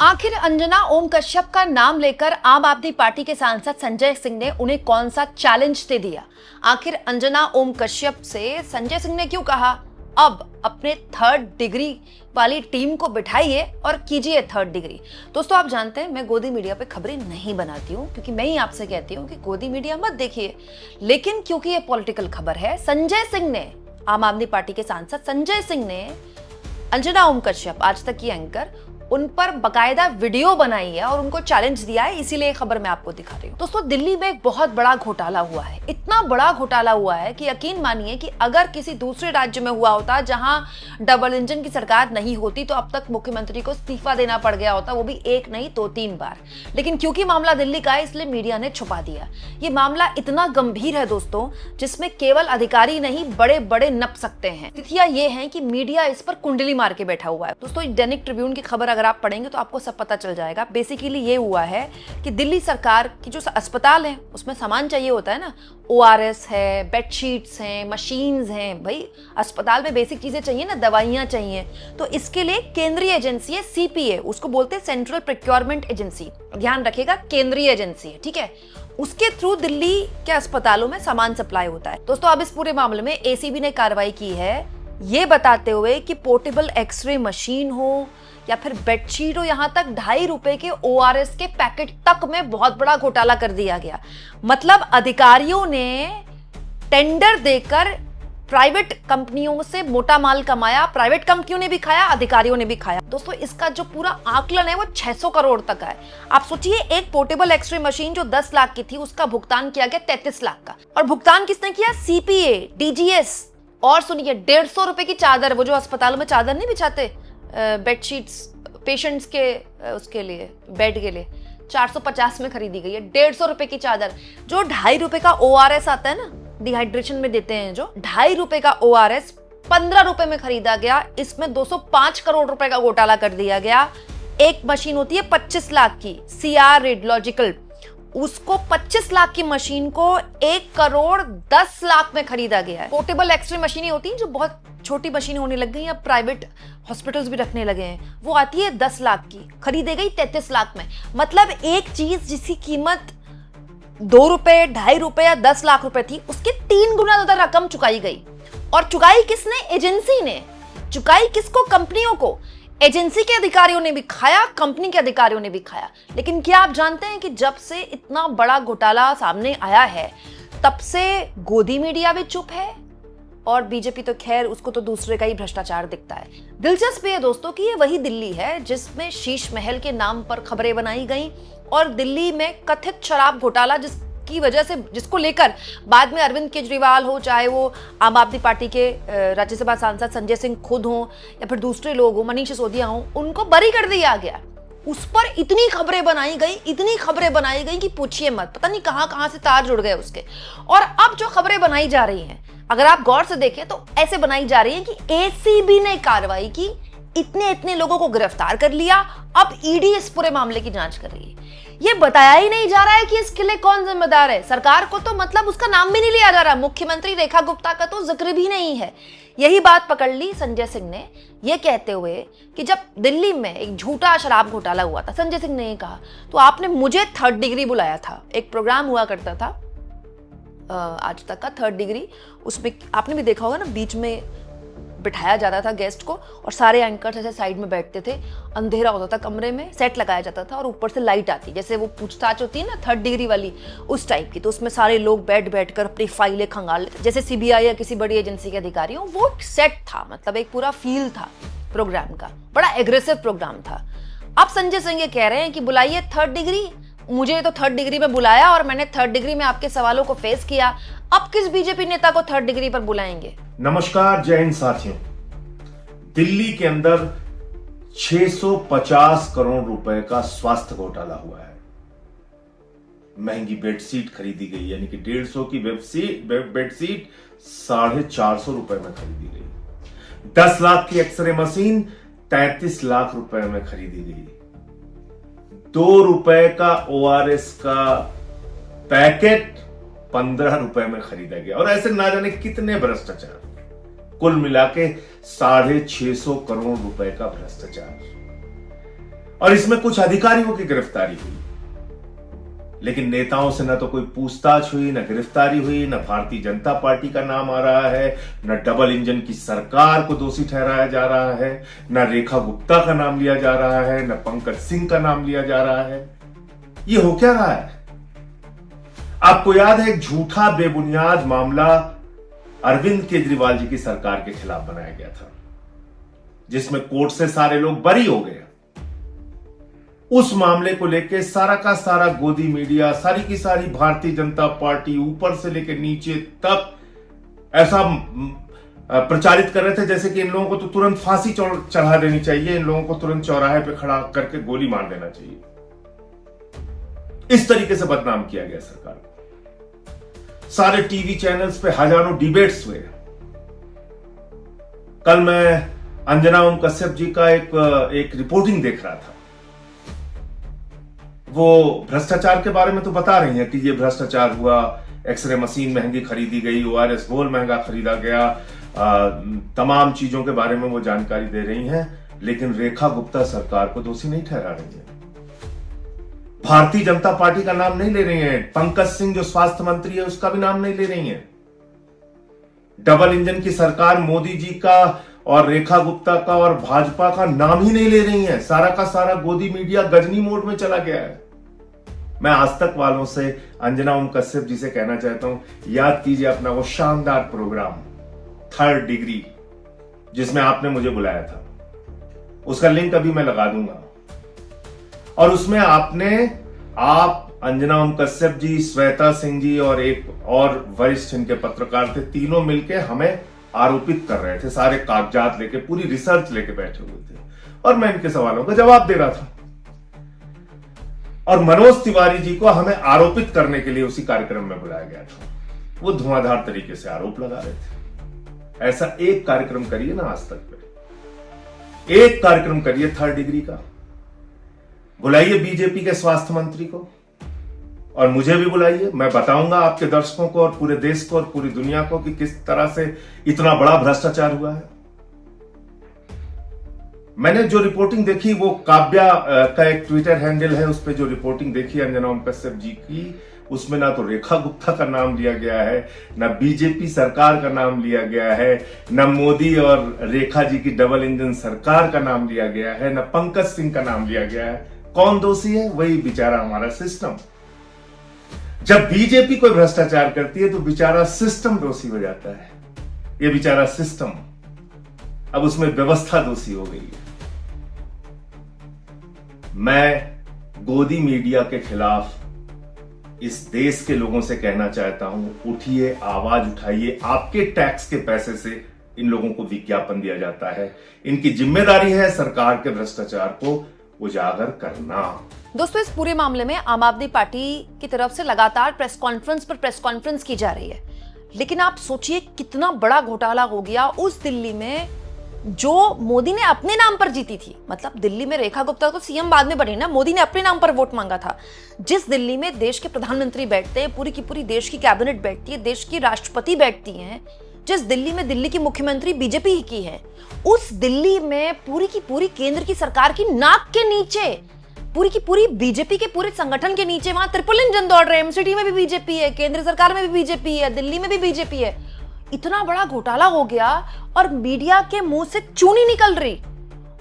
आखिर अंजना ओम कश्यप का नाम लेकर आम आदमी पार्टी के सांसद संजय सिंह ने उन्हें कौन सा चैलेंज दे दिया। आखिर अंजना ओम कश्यप से संजय सिंह ने क्यों कहा अब अपने थर्ड डिग्री वाली टीम को बिठाइए और कीजिए थर्ड डिग्री। दोस्तों, आप जानते हैं मैं गोदी मीडिया पे खबरें नहीं बनाती हूँ क्योंकि मैं ही आपसे कहती हूँ कि गोदी मीडिया मत देखिए, लेकिन क्योंकि ये पॉलिटिकल खबर है, संजय सिंह ने, आम आदमी पार्टी के सांसद संजय सिंह ने अंजना ओम कश्यप, आज तक की एंकर, उन पर बकायदा वीडियो बनाई है और उनको चैलेंज दिया है। इसीलिए खबर मैं आपको दिखा रही हूँ। दोस्तों, दिल्ली में एक बहुत बड़ा घोटाला हुआ है, इतना बड़ा घोटाला हुआ है कि यकीन मानिए कि अगर किसी दूसरे राज्य में हुआ होता जहां डबल इंजन की सरकार नहीं होती तो अब तक मुख्यमंत्री को इस्तीफा देना पड़ गया होता, वो भी एक नहीं दो तीन बार। लेकिन क्योंकि मामला दिल्ली का है इसलिए मीडिया ने छुपा दिया। ये मामला इतना गंभीर है दोस्तों, जिसमें केवल अधिकारी नहीं बड़े बड़े नप सकते हैं। स्थितियां ये हैं कि मीडिया इस पर कुंडली मार के बैठा हुआ है। दोस्तों, दैनिक ट्रिब्यून की खबर अगर आप पढ़ेंगे तो आपको सब पता चल जाएगा। बेसिकली ये हुआ है कि दिल्ली सरकार की जो अस्पताल है उसमें सामान चाहिए होता है ना, ORS है, बेडशीट्स हैं, मशीन्स हैं। भाई, अस्पताल में बेसिक चीजें चाहिए ना, दवाइयां चाहिए। तो इसके लिए केंद्रीय एजेंसी है CPA, उसको बोलते हैं सेंट्रल प्रोक्योरमेंट एजेंसी। ध्यान रखिएगा, केंद्रीय एजेंसी है, ठीक है। उसके थ्रू दिल्ली के अस्पतालों में सामान सप्लाई होता है। दोस्तों, अब इस पूरे मामले में ACB ने कार्रवाई की है, ये बताते हुए कि पोर्टेबल एक्सरे मशीन हो या फिर बेडशीट हो, यहां तक ₹2.5 के ORS के पैकेट तक में बहुत बड़ा घोटाला कर दिया गया। मतलब अधिकारियों ने टेंडर देकर प्राइवेट कंपनियों से मोटा माल कमाया, प्राइवेट कंपनियों ने भी खाया, अधिकारियों ने भी खाया। दोस्तों, इसका जो पूरा आकलन है वो 600 करोड़ तक है। आप सोचिए, एक पोर्टेबल एक्सरे मशीन जो 10 लाख की थी उसका भुगतान किया गया 33 लाख का। और भुगतान किसने किया? CPA, DGS। और सुनिए, ₹150 की चादर, वो जो अस्पतालों में चादर नहीं बिछाते बेडशीट्स पेशेंट्स के, उसके लिए, बेड के लिए, 450 में खरीदी गई है। ₹150 की चादर। जो ₹2.5 का ORS आता है ना, डिहाइड्रेशन में देते हैं, जो ₹2.5 का ORS ₹15 में खरीदा गया। इसमें 205 करोड़ रुपए का घोटाला कर दिया गया। एक मशीन होती है 25 लाख की, CR रेडियोलॉजिकल, उसको 25 लाख की मशीन को 1 करोड़ 10 लाख में खरीदा गया है। पोर्टेबल एक्सरे मशीनें होती हैं जो बहुत छोटी मशीनें होने लग गई, अब प्राइवेट हॉस्पिटल्स भी रखने लगे हैं, वो आती है 10 लाख की, खरीदे गई 33 लाख में। मतलब एक चीज जिसकी कीमत ₹2, ₹2.5 या 10 लाख रुपए थी, उसके 3 गुना ज्यादा रकम चुकाई गई। और चुकाई किसने? एजेंसी ने। चुकाई किसको? कंपनियों को। एजेंसी के अधिकारियों ने भी खाया, कंपनी के अधिकारियों ने भी खाया। लेकिन क्या आप जानते हैं कि जब से इतना बड़ा घोटाला सामने आया है तब से गोदी मीडिया भी चुप है, और बीजेपी तो खैर उसको तो दूसरे का ही भ्रष्टाचार दिखता है। दिलचस्प है दोस्तों कि ये वही दिल्ली है जिसमें शीश महल के नाम पर खबरें बनाई गई और दिल्ली में कथित शराब घोटाला जिसकी वजह से, जिसको लेकर बाद में अरविंद केजरीवाल हो, चाहे वो आम आदमी पार्टी के राज्यसभा सांसद संजय सिंह खुद हो या फिर दूसरे लोग हो, मनीष सिसोदिया हो, उनको बरी कर दिया गया। उस पर इतनी खबरें बनाई गई कि पूछिए मत, पता नहीं कहां से तार जुड़ गए उसके। और अब जो खबरें बनाई जा रही हैं, अगर आप गौर से देखें तो ऐसे बनाई जा रही है कि ACB ने कार्रवाई की, इतने लोगों को गिरफ्तार कर लिया, अब ED इस पूरे मामले की जांच कर रही है। ये बताया ही नहीं जा रहा है कि इसके लिए कौन जिम्मेदार है। सरकार को तो मतलब उसका नाम भी नहीं लिया जा रहा, मुख्यमंत्री रेखा गुप्ता का तो जिक्र भी नहीं है। यही बात पकड़ ली संजय सिंह ने, ये कहते हुए कि जब दिल्ली में एक झूठा शराब घोटाला हुआ था, संजय सिंह ने ये कहा, तो आपने मुझे थर्ड डिग्री बुलाया था। एक प्रोग्राम हुआ करता था आज तक का, थर्ड डिग्री, उसमें आपने भी देखा होगा ना, बीच में बिठाया जाता था गेस्ट को और सारे एंकर्स ऐसे साइड में बैठते थे, अंधेरा होता था कमरे में, सेट लगाया जाता था और ऊपर से लाइट आती, जैसे वो पूछताछ होती है ना थर्ड डिग्री वाली, उस टाइप की। तो उसमें सारे लोग बैठ कर अपनी फाइलें खंगाल लेते, जैसे CBI या किसी बड़ी एजेंसी के अधिकारी हो। वो सेट था, मतलब एक पूरा फील था प्रोग्राम का, बड़ा एग्रेसिव प्रोग्राम था। अब संजय सिंह ये कह रहे हैं कि बुलाइए थर्ड डिग्री, मुझे तो थर्ड डिग्री में बुलाया और मैंने थर्ड डिग्री में आपके सवालों को फेस किया, अब किस बीजेपी नेता को थर्ड डिग्री पर बुलाएंगे? नमस्कार, जय हिंद साथियों। दिल्ली के अंदर 650 करोड़ रुपए का स्वास्थ्य घोटाला हुआ है। महंगी बेडशीट खरीदी गई, यानी कि 150 की बेडशीट 450 रुपए में खरीदी गई। 10 लाख की एक्सरे मशीन 33 लाख रुपए में खरीदी गई। ₹2 का ORS का पैकेट 15 रुपए में खरीदा गया। और ऐसे ना जाने कितने भ्रष्टाचार, कुल मिला के 650 करोड़ रुपए का भ्रष्टाचार। और इसमें कुछ अधिकारियों की गिरफ्तारी हुई, लेकिन नेताओं से न तो कोई पूछताछ हुई, न गिरफ्तारी हुई, न भारतीय जनता पार्टी का नाम आ रहा है, न डबल इंजन की सरकार को दोषी ठहराया जा रहा है, न रेखा गुप्ता का नाम लिया जा रहा है, न पंकज सिंह का नाम लिया जा रहा है। ये हो क्या रहा है? आपको याद है एक झूठा बेबुनियाद मामला अरविंद केजरीवाल जी की सरकार के खिलाफ बनाया गया था, जिसमें कोर्ट से सारे लोग बरी हो गए। उस मामले को लेकर सारा का सारा गोदी मीडिया, सारी की सारी भारतीय जनता पार्टी ऊपर से लेकर नीचे तक ऐसा प्रचारित कर रहे थे जैसे कि इन लोगों को तो तुरंत फांसी चढ़ा देनी चाहिए, इन लोगों को तुरंत चौराहे पे खड़ा करके गोली मार देना चाहिए। इस तरीके से बदनाम किया गया सरकार को। सारे टीवी चैनल्स पे हजारों डिबेट्स हुए। कल मैं अंजना ओम कश्यप जी का एक रिपोर्टिंग देख रहा था। वो भ्रष्टाचार के बारे में तो बता रही हैं कि ये भ्रष्टाचार हुआ, एक्सरे मशीन महंगी खरीदी गई, ORS घोल महंगा खरीदा गया, तमाम चीजों के बारे में वो जानकारी दे रही हैं, लेकिन रेखा गुप्ता सरकार को दोषी नहीं ठहरा रही है। भारतीय जनता पार्टी का नाम नहीं ले रही हैं। पंकज सिंह जो स्वास्थ्य मंत्री है उसका भी नाम नहीं ले रही हैं। डबल इंजन की सरकार मोदी जी का और रेखा गुप्ता का और भाजपा का नाम ही नहीं ले रही हैं। सारा का सारा गोदी मीडिया गजनी मोड में चला गया है। मैं आज तक वालों से अंजना ओम कश्यप जी से कहना चाहता हूं, याद कीजिए अपना वो शानदार प्रोग्राम थर्ड डिग्री जिसमें आपने मुझे बुलाया था। उसका लिंक अभी मैं लगा दूंगा। और उसमें आप अंजना ओम कश्यप जी, श्वेता सिंह जी और एक और वरिष्ठ इनके पत्रकार थे, तीनों मिलकर हमें आरोपित कर रहे थे। सारे कागजात लेके, पूरी रिसर्च लेके बैठे हुए थे और मैं इनके सवालों का जवाब दे रहा था। और मनोज तिवारी जी को हमें आरोपित करने के लिए उसी कार्यक्रम में बुलाया गया था। वो धुआंधार तरीके से आरोप लगा रहे थे। ऐसा एक कार्यक्रम करिए ना आज तक पे, एक कार्यक्रम करिए थर्ड डिग्री का, बुलाइए बीजेपी के स्वास्थ्य मंत्री को और मुझे भी बुलाइए। मैं बताऊंगा आपके दर्शकों को और पूरे देश को और पूरी दुनिया को कि किस तरह से इतना बड़ा भ्रष्टाचार हुआ है। मैंने जो रिपोर्टिंग देखी वो काव्या का एक ट्विटर हैंडल है, उस पर जो रिपोर्टिंग देखी अंजना ओम कश्यप जी की, उसमें ना तो रेखा गुप्ता का नाम लिया गया है, ना बीजेपी सरकार का नाम लिया गया है, ना मोदी और रेखा जी की डबल इंजन सरकार का नाम लिया गया है, ना पंकज सिंह का नाम लिया गया है। कौन दोषी है? वही बेचारा हमारा सिस्टम। जब बीजेपी कोई भ्रष्टाचार करती है तो बेचारा सिस्टम दोषी हो जाता है। ये बेचारा सिस्टम, अब उसमें व्यवस्था दोषी हो गई है। मैं गोदी मीडिया के खिलाफ इस देश के लोगों से कहना चाहता हूं, उठिए, आवाज उठाइए। आपके टैक्स के पैसे से इन लोगों को विज्ञापन दिया जाता है। इनकी जिम्मेदारी है सरकार के भ्रष्टाचार को उजागर करना। दोस्तों, इस पूरे मामले में आम आदमी पार्टी की तरफ से लगातार प्रेस कॉन्फ्रेंस की जा रही है, लेकिन आप सोचिए कितना बड़ा घोटाला हो गया उस दिल्ली में जो मोदी ने अपने नाम पर जीती थी। मतलब दिल्ली में रेखा गुप्ता तो सीएम बाद में बनी ना, मोदी ने अपने नाम पर वोट मांगा था। जिस दिल्ली में देश के प्रधानमंत्री बैठते हैं, पूरी की पूरी देश की कैबिनेट बैठती है, देश की राष्ट्रपति बैठती हैं, जिस दिल्ली में दिल्ली की मुख्यमंत्री बीजेपी की है, उस दिल्ली में पूरी की पूरी केंद्र की सरकार की नाक के नीचे, पूरी की पूरी बीजेपी के पूरे संगठन के नीचे वहां ट्रिपल इंजन दौड़ रहे हैं। एमसीडी में भी बीजेपी है, केंद्र सरकार में भी बीजेपी है, दिल्ली में भी बीजेपी है। इतना बड़ा घोटाला हो गया और मीडिया के मुंह से चूनी निकल रही,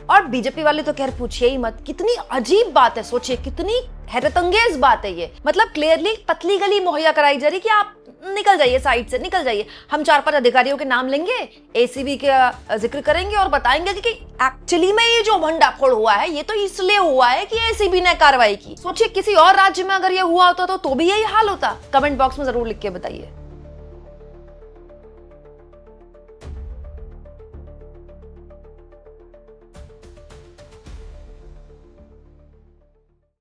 और बीजेपी वाले तो खैर पूछिए ही मत। कितनी अजीब बात है, सोचिए कितनी हैरतअंगेज बात है ये। मतलब क्लियरली पतली गली मुहैया कराई जा रही कि आप निकल जाइए, साइड से निकल जाइए। हम 4-5 अधिकारियों के नाम लेंगे, एसीबी का जिक्र करेंगे और बताएंगे कि एक्चुअली में ये जो भंडाफोड़ हुआ है ये तो इसलिए हुआ है कि एसीबी ने कार्रवाई की। सोचिए किसी और राज्य में अगर ये हुआ होता तो भी यही हाल होता। कमेंट बॉक्स में जरूर लिख के बताइए।